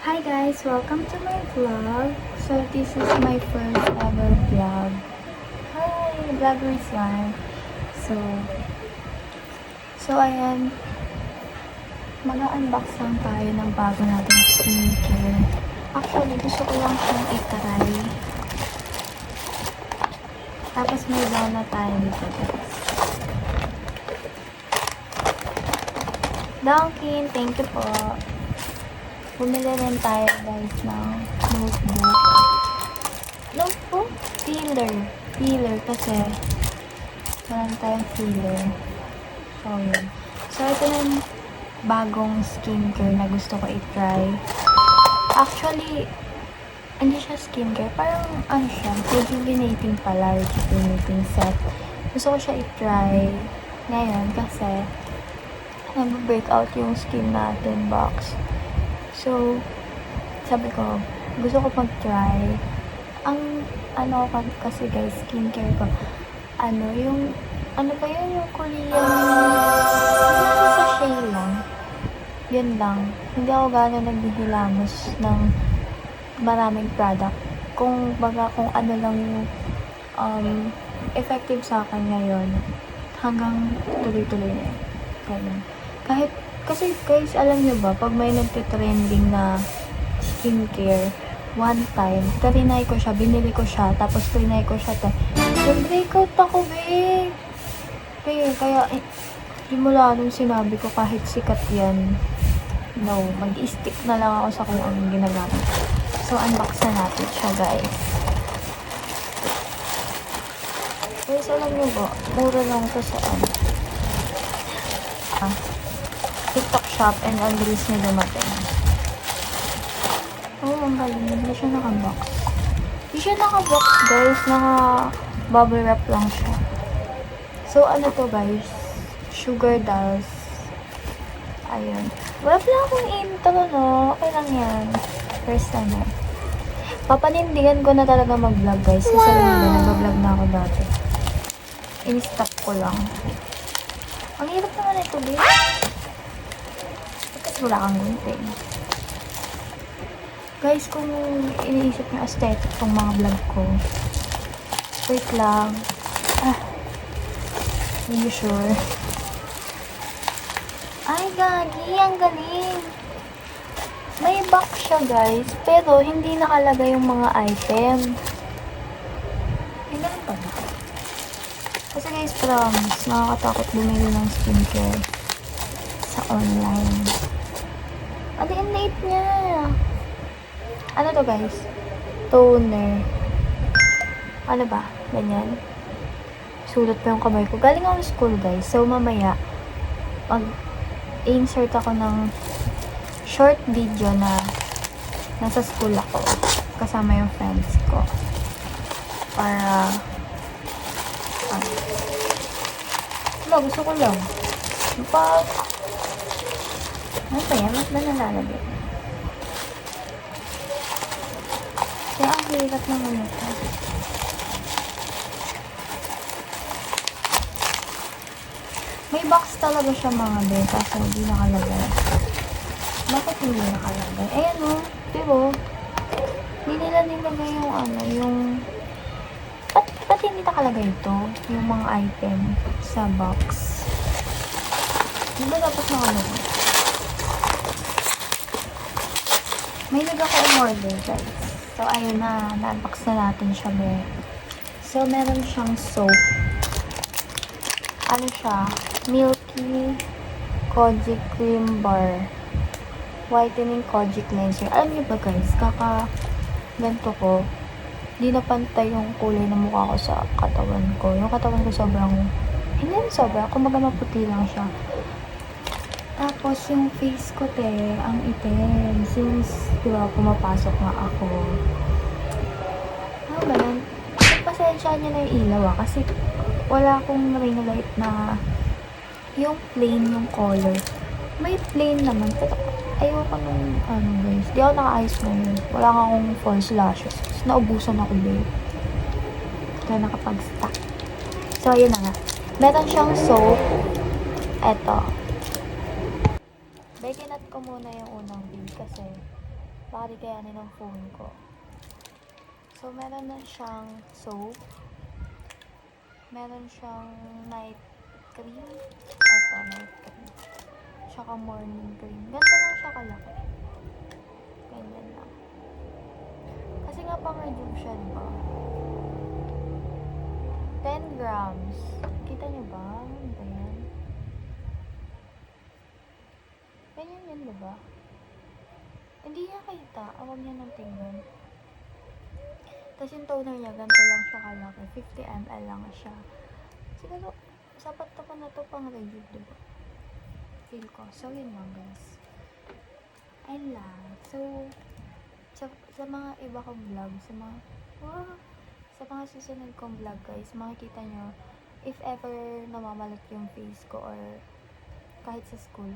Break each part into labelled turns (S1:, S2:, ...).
S1: Hi guys, welcome to my vlog. So this is my first ever vlog. Hi, Vlogger's Life. So ayan, mag-unbox lang tayo ng bago nating skincare. Actually, gusto ko lang siyang i-try. Tapos may bola tayo dito guys. Dunkin, thank you po. Bumili rin tayo guys ng notebook. Notebook? Filler kasi meron tayong filler. So yun. So ito yung bagong skincare na gusto ko i-try. Actually, hindi siya skincare. Parang ano siya, rejuvenating set. Gusto ko siya i-try ngayon kasi nag-breakout yung skin natin box. So, sabi ko, gusto ko mag-try. Ang, kasi guys, skincare ko, yung Korean, nasa sachet lang. Yun lang. Hindi ako gano'n naghihilamos ng maraming product. Kung ano lang yung, effective sa akin ngayon, hanggang tuloy-tuloy na yun. Ganun. Kasi guys, alam nyo ba, pag may nagtitrending na skincare, one time, tarinay ko siya, binili ko siya, tapos trinay ko siya, nag-breakout ako, babe. Kaya, simula nung sinabi ko, kahit sikat yan, no, mag-stick na lang ako sa kung anong ginagamit. So, unbox na natin siya, guys. Guys, alam nyo ba, mura lang ito sa TikTok shop and ang bilis niya dumating. Oh, ang galing. Hindi siya naka-box. Guys. Naka-bubble wrap lang siya. So, ano to guys? Sugar dolls. Ayun. Wala pala akong intro, no? Okay lang yan. First time. Papanindigan ko na talaga mag-vlog, guys. Kasi nag-vlog na ako dati. In-stop ko lang. Ang hirap naman ito, babe. Wala kang gunting. Guys, kung iniisip nyo aesthetic tong mga vlog ko, wait lang. Hindi sure. Ay, gagi. Ang galing. May box siya, guys. Pero, hindi nakalagay yung mga item. Ay, ganun pa ba? Kasi guys, promise, nakakatakot bumili ng skincare sa online. Adi, ang late niya. Ano to guys? Toner. Ano ba? Ganyan. Sulot pa yung kamay ko. Galing ako sa school guys. So mamaya, mag-insert ako ng short video na nasa school ako. Kasama yung friends ko. Para gusto ko lang. Ano ba yan? Ba't ba nalalagay? Kaya ang hirap naman ito. May box talaga siya mga be, kasi hindi nakalagay. Bakit hindi nakalagay? Ayan o, pero hindi nila nilagay yung ba't hindi nakalagay ito? Yung mga item sa box. Di ba dapat nakalagay? May ako umorder guys. So, ayun na. Na-unbox na natin siya, be. So, meron siyang soap. Ano siya? Milky Kojic Cream Bar. Whitening Kojic Cleanser. Alam niyo ba guys, ganito ko, di na pantay yung kulay ng mukha ko sa katawan ko. Yung katawan ko hindi sobrang, kumaga maputi lang siya. Tapos, yung face ko, ang itim. Since, diba, pumapasok nga ako. Ano ba yan? Pasensya niya na yung ilaw, kasi wala akong ring light na yung plain yung color. May plain naman, pero ayoko nung, guys. Di ako naka-ayos ngayon. Wala nga akong false lashes. Naubusan ako, babe. Kaya nakapag-stack. So, ayun na nga. Meron siyang soap. Eto. Beginat ko muna yung unang bid kasi Baka di kayanin ng phone ko. So, meron na siyang soap. Meron siyang night cream. Ito, night cream. Tsaka morning cream. Ganito lang siya kalaki. Ganyan lang. Kasi nga pang-reduce siya, diba? 10 grams. Kita niyo ba? Ano ba yan? Ganyan yun, diba? Hindi niya kita. Awag niya ng tingnan. Tapos yung toner niya, ganito lang siya kalaki. 50 ml lang siya. Siguro, sapat to pa na to pang reduce, diba? Feel ko. So, yun lang, guys. Ayun lang. So, sa mga iba kong vlog, sa mga susunod kong vlog, guys, makikita nyo, if ever namamalat yung face ko or kahit sa school,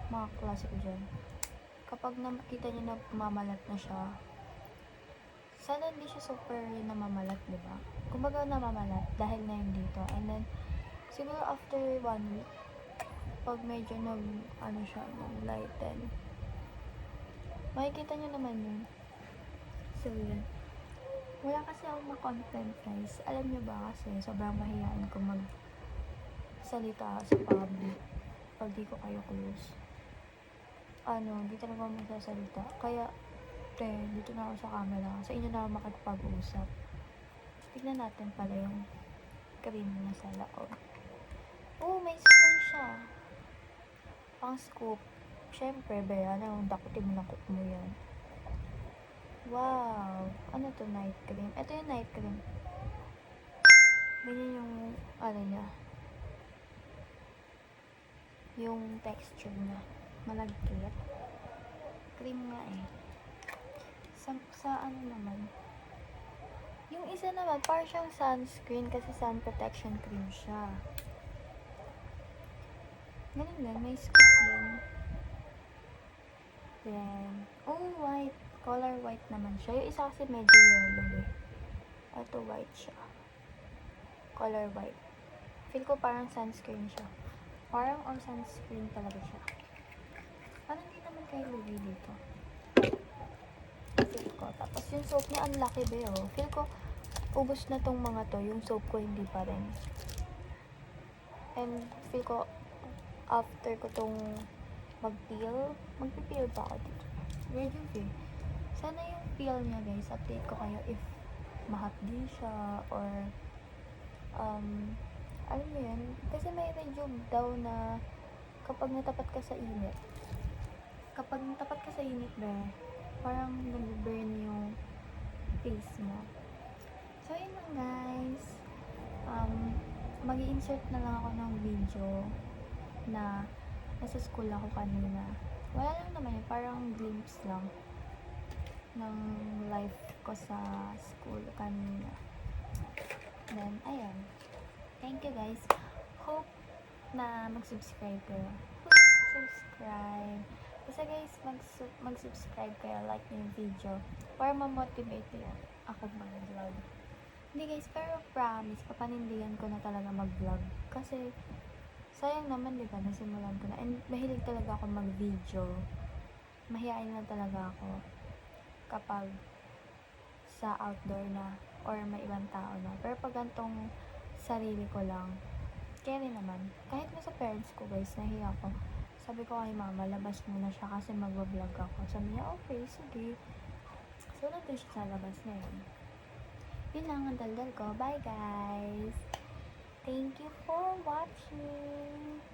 S1: mga klase ko dyan, kapag nakita nyo na mamalat na siya, sana hindi siya super namamalat, diba? Kumbaga namamalat dahil na yun dito. And then, siguro after 1 week, pag medyo nag-lighten, makikita nyo naman yun. So, yun. Wala kasi akong content, guys. Alam nyo ba kasi, sobrang mahihain ko magsalita sa public pag di ko kayo close. Di talaga ako magsasalita. Kaya, dito na ako sa camera. Sa inyo na ako makipag-usap. Tignan natin pala yung cream na sa loob. Oh, may spoon siya. Pang scoop. Siyempre, dakutin mo na cook mo yan. Wow! Ano to, night cream? Ito yung night cream. Ganyan yung, niya. Yung texture niya. Malagkit. Cream nga eh. Sa ano naman? Yung isa naman, parang siyang sunscreen kasi sun protection cream siya. Ganun din, may scoop din. Then, white. Color white naman siya. Yung isa kasi medyo yellow eh. Ito white siya. Color white. Feel ko parang sunscreen siya. Parang sunscreen talaga siya. Parang hindi naman kayo lugi dito. Feel ko. Tapos yung soap niya, ang laki ba oh. Feel ko, ubos na tong mga to. Yung soap ko hindi pa rin. And feel ko, after ko tong magpipeel pa ako dito. Virgin feel. Sana yung peel niya, guys, update ko kayo if mahot din siya or alam mo yun, kasi may rejuve daw na kapag natapat ka sa init, parang nag-burn yung face mo. So, yun lang, guys. Mag-i-insert na lang ako ng video na nasa school ako kanina. Wala lang naman yun, parang glimpse lang ng life ko sa school kanina. Then, ayan. Thank you, guys. Hope na mag-subscribe kayo. Subscribe. Basta, guys, mag-subscribe kayo, like yung video para ma-motivate yun ako mag-vlog. Hindi, guys, pero promise, papanindigan ko na talaga mag-vlog. Kasi, sayang naman, diba, nasimulan ko na. And mahilig talaga ako mag-video. Mahihain lang talaga ako kapag sa outdoor na or may ibang tao na. Pero pag gantong sarili ko lang, carry naman. Kahit na sa parents ko, guys, nahiya ako. Sabi ko kay mama, labas muna siya kasi mag-vlog ako. Sabi niya, okay, sige. So, nandun siya sa labas na yun. Yun lang ang daldal ko. Bye, guys! Thank you for watching!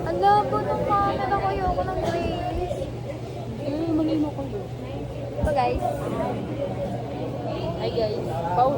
S1: Ang labo ng camera ko. Ayoko ng grace.
S2: Malino kayo.
S1: Ito, guys.
S2: Hi guys. Pau.